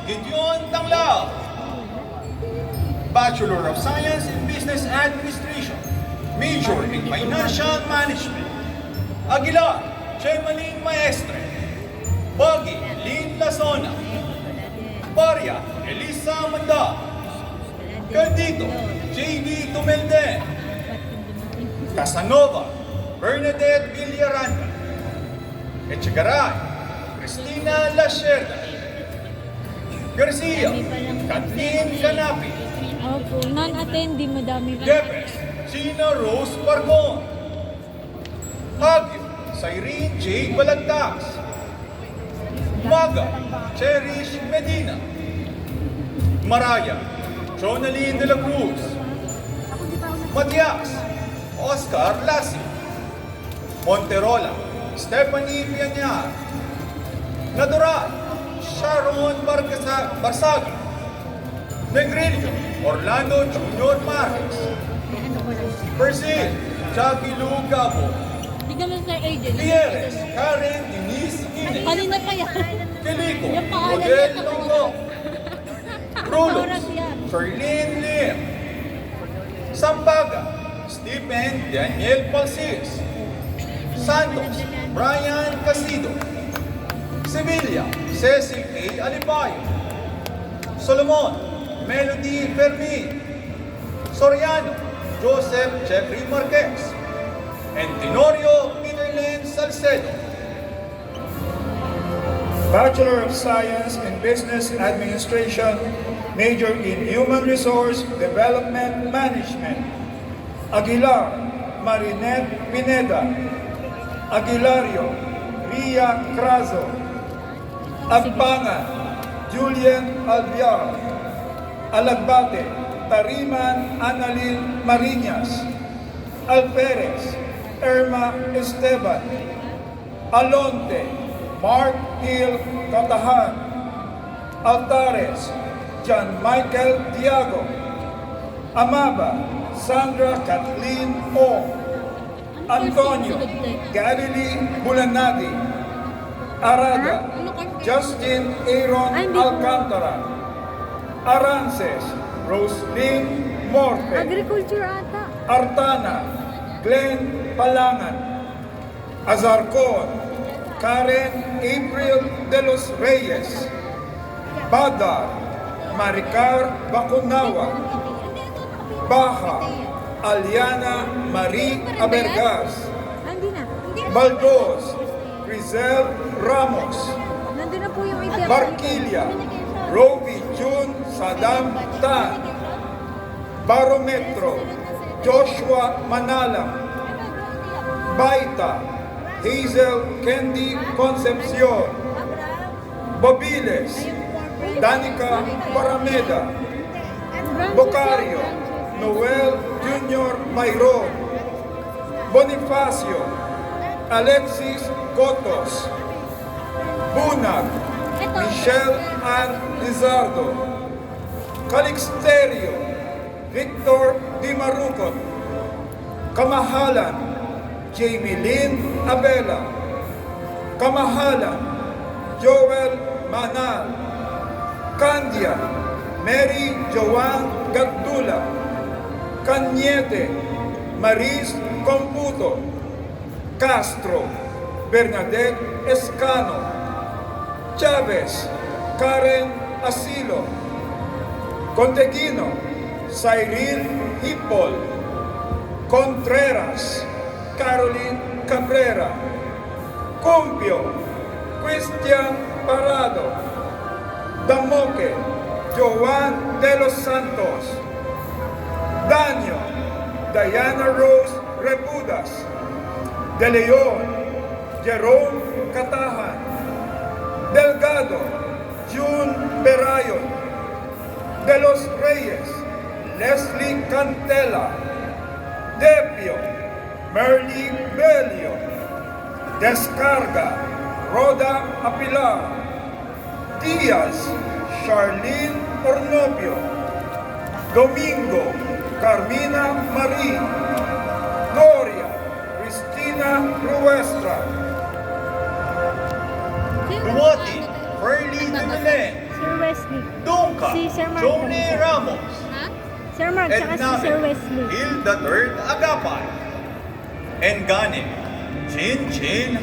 Gideon Tanglao. Bachelor of Science in Business Administration, Major in Financial Management. Aguilar, Chemalin Maestre. Boggy, Lynn Lasona. Paria, Elisa Manda. Caldito, J.D. Tumelde. Casanova, Bernadette Villaranda. Echegaray, Cristina Lasherda. Garcia, Kathleen Canapi. Opo, non-attending, madami pa. Jeffes, Gina Rose Bargon. Baguio, Cyrene J. Balagtas. Maga, Cherish Medina. Maraya, Jonaline de la Cruz. Matias, Oscar Lassi. Monterola, Stephanie Pianyar. Nadural, Sharon Barsaga. Negrillo, Orlando Junior Marquez. Persil, Jackie Lou Gabo. Bigyan mo sa agent. Pierres, Karen Denise Ine. Kanina pa yan. Kilico, Yung pangalan Rodel niya, Longo. Rulos, Oras yan. Charlene Lim. Sampaga, Stephen Daniel Palsis. Santos, Brian Casido. Sevilla, Cecil A. Alibayo. Solomon, Melody Fermin. Soriano, Joseph Jeffrey Marquez. And Tenorio Peterlen Salcedo. Bachelor of Science in Business Administration, Major in Human Resource Development Management. Aguilar, Marinette Pineda. Aguilario, Ria Crazo. Agbangan, Julian Albiar. Alagbate, Tariman Annalyn Marinas. Alperes, Irma Esteban. Alonte, Mark Hill Katahan. Altares, John Michael Diago. Amaba, Sandra Kathleen O. Antonio, Galilee Bulanadi. Arada, Justin Aaron Alcantara. Arances, Roslyn Morte. Agriculture ata. Artana, Glenn Palangan. Azarcon, Karen April de los Reyes. Badar, Maricar Bacunawa. Baja, Aliana Marie Abergas. Hindi na. Baldos, Rizal Ramos. Nandun na po yung iba. Barquilla, Roby June Saddam Tan. Barometro, Joshua Manala. Baita, Hazel Candy Concepcion. Bobiles, Danica Parameda. Bocario, Noel Junior Mayron. Bonifacio, Alexis Cotos. Bunag, Michelle Ann Lizardo. Calixterio, Victor Di Marucot. Kamahalan, Jamie Lynn Abela. Kamahalan, Joel Manal. Candia, Mary Joan Gagdula. Cañete, Maris Computo. Castro, Bernadette Escano. Chavez, Karen Asilo. Conteguino, Cyril Hipol. Contreras, Caroline Cabrera. Cumpio, Christian Parado. Damoque, Joan de los Santos. Daño, Diana Rose Repudas. De Leon, Jerome Catajan. Delgado, June Berayon. De los Reyes, Leslie Cantela. Depio, Merly Belio. Descarga, Roda Apilar. Diaz, Charlene Ornopio. Domingo, Carmina Marie. Gloria, Cristina Ruestra. Duwati, Ferlie Dumelen. Sir West Wesley. Dungka, Si Sir Mark. Johnny Ramos, Sir Mark, tsaka si Sir Wesley. Hilda III Agapay, Engane, Chin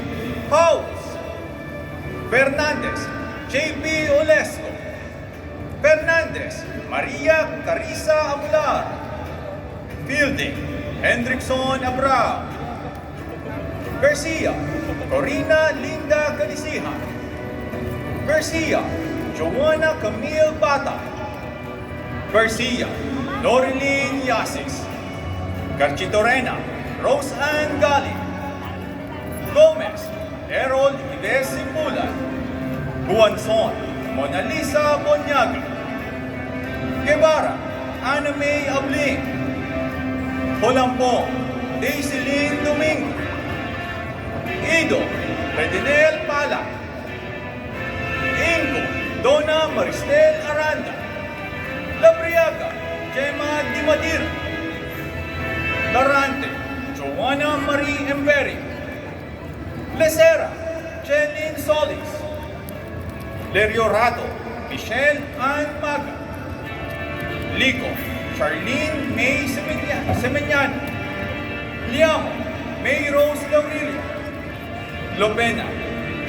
House, Fernandez, JP Olesco, Fernandez, Maria Carissa Amular, Fielding, Hendrickson Abraham, Garcia, Corina Linda Calisihan, Garcia, Joanna Camille Bata, Garcia, Norilyn Yasis, Garchitorena, Rose Ann Gali, Gomez, Errol Ives Simbulan, Buanzon, Mona Lisa Bonyaga, Guevara, Ana May Abling, Holampong, Daisy Lynn Domingo, Ido, Redinel Pala, Ingo, Donna Maristel Aranda, Labriaga, Gemma Dimadir, Larante, Joanna Marie Emberi, Lesera, Jeline Solis, Leriorato, Michelle Ann Maga, Lico, Charlene May Semeniano, Liamo, May Rose Laurelia, Lopena,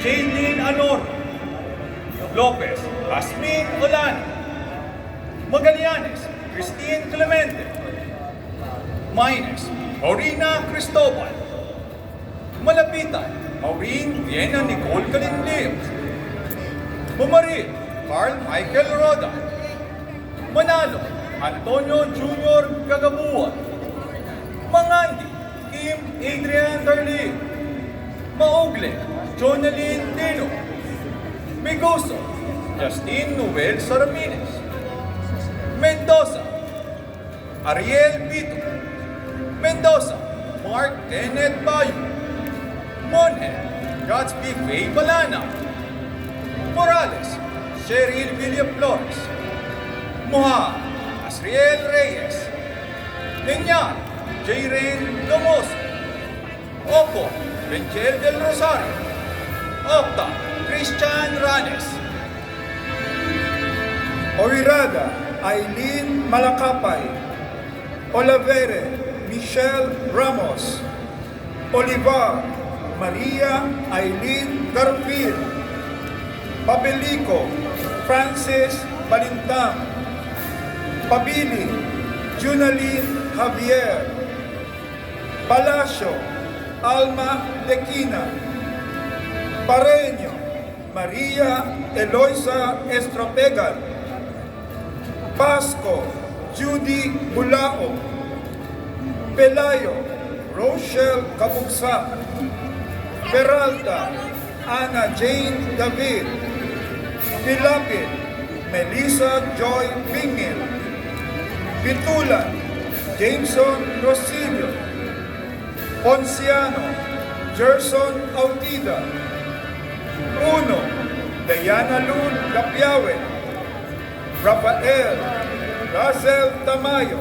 Jaylene Anoro, Lopez, Asmin Olano, Magallanes, Christine Clemente, Maynes, Maurina Cristobal, Malapitan, Maureen Viena Nicole Calinlim, Bumaril, Carl Michael Roda, Manalo, Antonio Jr. Cagabuan, Mangandi, Kim Adrian Darlene, Maugle, Jonalyn Dino, Migoso, Justine Noel Saramines, Mendoza, Ariel Pito, Mendoza, Mark Kenneth Bayo, Monhe, Godsby Faye Balana, Morales, Cheryl Villaflores, Moha, Asriel Reyes, Nenyan, Jayren Gamoso, Opo, Benchel del Rosario, Opta, Christian Ranes, Oirada, Aileen Malacapay, Olavere, Michelle Ramos, Olivar, Maria Aileen Garfil, Papelico, Francis Balintang, Pabili, Junaline Javier, Palacio, Alma Dequina, Pareño, Maria Eloisa Estropegal, Pasco, Judy Bulao, Pelayo, Rochelle Kabugsa, Peralta, Ana Jane David, Pilapit, Melissa Joy Pingil, Pitulan, Jameson Rosillo, Ponciano, Gerson Autida, Uno, Diana Lun Capiawe, Rafael, Razel Tamayo,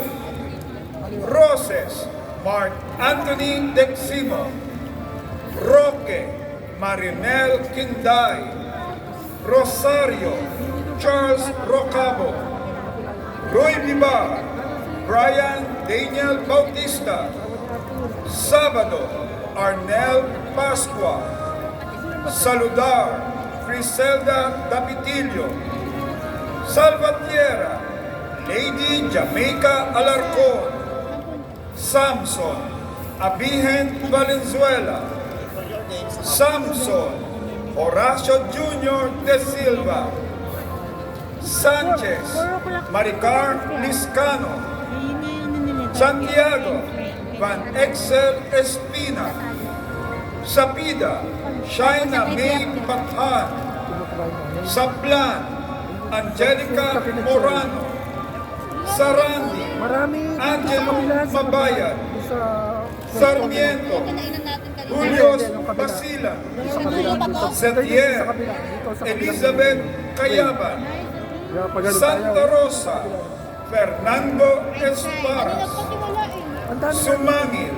Roses, Mark Anthony Deximo, Roque, Marinel Quinday, Rosario, Charles Rocabo, Roy Vivar, Brian Daniel Bautista, Sabado, Arnel Pascua, Saludar, Friselda Dapitilio, Salvatierra, Lady Jamaica Alarcon, Samson, Abihen Valenzuela, Samson, Horacio Jr. De Silva, Sanchez, Maricar Liscano, Santiago, Van Excel Espina, Sapida, Shaina May Pathan, Saplan, Angelica Morano, Sarandi, Angelo Mabayan, Sarmiento, Julius Basila, Zetier, Elizabeth Cayaban, Santa Rosa, Fernando Esparas, Sumangil,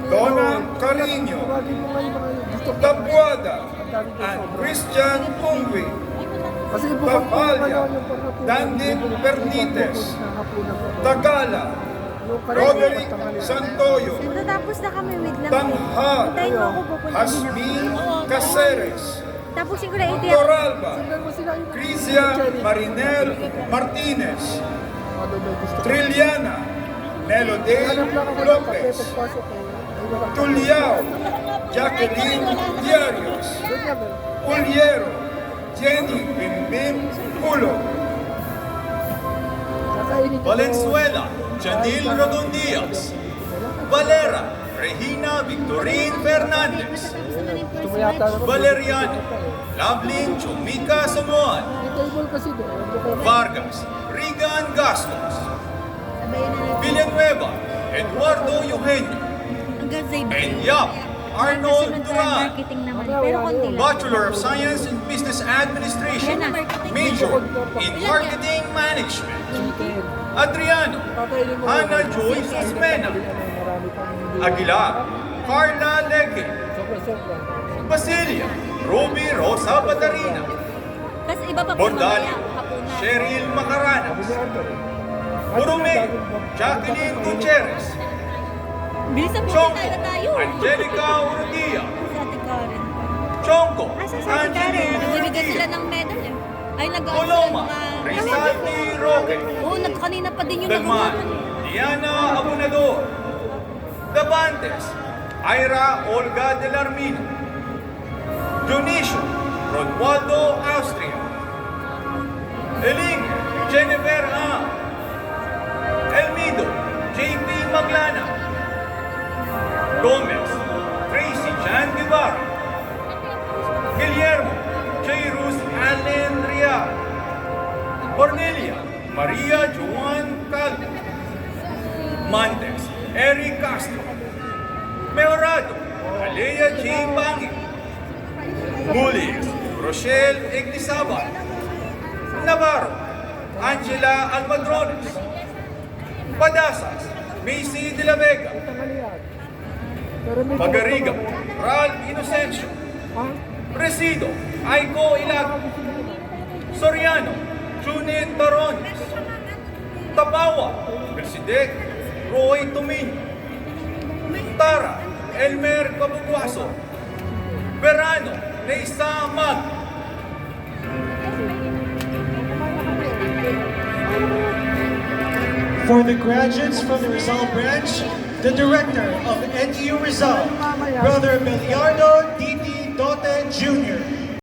Donna Cariño, Tabuada, and Christian Ungwi, Kasi bukas po Tapalya, yung pagkapunan. Dandin Pernites, Tagala, Yung kanina, Roderick tanghali. Santoyo, Natapos na kami, wait lang. Tanghal, Hintayin mo ako pupunta din Hasmin ako. Caceres, Tapusin ko na iti. Toralba, Sundan mo sila yung- Crisia Marinel Martinez, Trilliana, Melody Hanap lang ako ng kape Lopez, pagpasok ko. Ay, walang kape. Tuliao, Jacqueline Diarios, Doon nga, meron. Uliero, Jenny Bimbim Pulo, Kakainin ko- Valenzuela, Janil Rodondias. Valera, Regina Victorine Fernandez. Gusto mo yata ako. Valeriano, Loveling Chumika Samoan. May table kasi doon. Doon ko- Vargas, Regan Gastos. Sabayin na natin. Villanueva, Eduardo Eugenio. Hanggang sa iba. And Yap, Arnold Duran. Marketing naman. Pero konti lang. Bachelor of Science in Business Administration. Yan na. Major in Marketing Management. Chicken. Adriano, Kakainin mo. Hannah Joyce Ismena. Marami pang hindi. Aguilar, Carla Leque. Sobra-sobra. Basilia, Ruby Rosa Batarina. Kasi iba pa po Bordali, mamaya, hapunan. Cheryl Macaranas. Burumeo, Jacqueline Gutierrez. Bilisan po Chongo, tayo tayo. Angelica Urdia. Sa Ate Karen. Chongo, Asa sa Ate Karen? Angeline Nagbibigay sila Urdia. ng medal eh. Ay, nag-ano Coloma, Rizaldi Roque. Oo, kanina pa din yung Dalman, nakuha. Diana Abunador. Davantes, Ira Olga del Armino. Dionisio, Rodwaldo Austria. Eling, Jennifer A. Elmido, JP Maglana. Gomez, Tracy Jan Guevara. Guillermo, Jairus Allen Rial. Cornelia, Maria Juan Calvo. Montes, Eric Castro. Mejorado, Alea J. Bangi. Mulis, Rochelle Eglisabal. Navarro, Angela Almadrones. Padasas, Macy de la Vega. Tanghalian. Pero may- Magariga, Ralph Inocencio. Ha? Presido, Aiko Ilago. Soriano, Junit Tarones. Tapawa, Presidek, Roy Tumino. Tara, Elmer Cabuguaso. Verano, Neisa Mag. For the graduates from the Rizal branch, the director of NTU Rizal, Brother Beliardo Diti Dote Jr.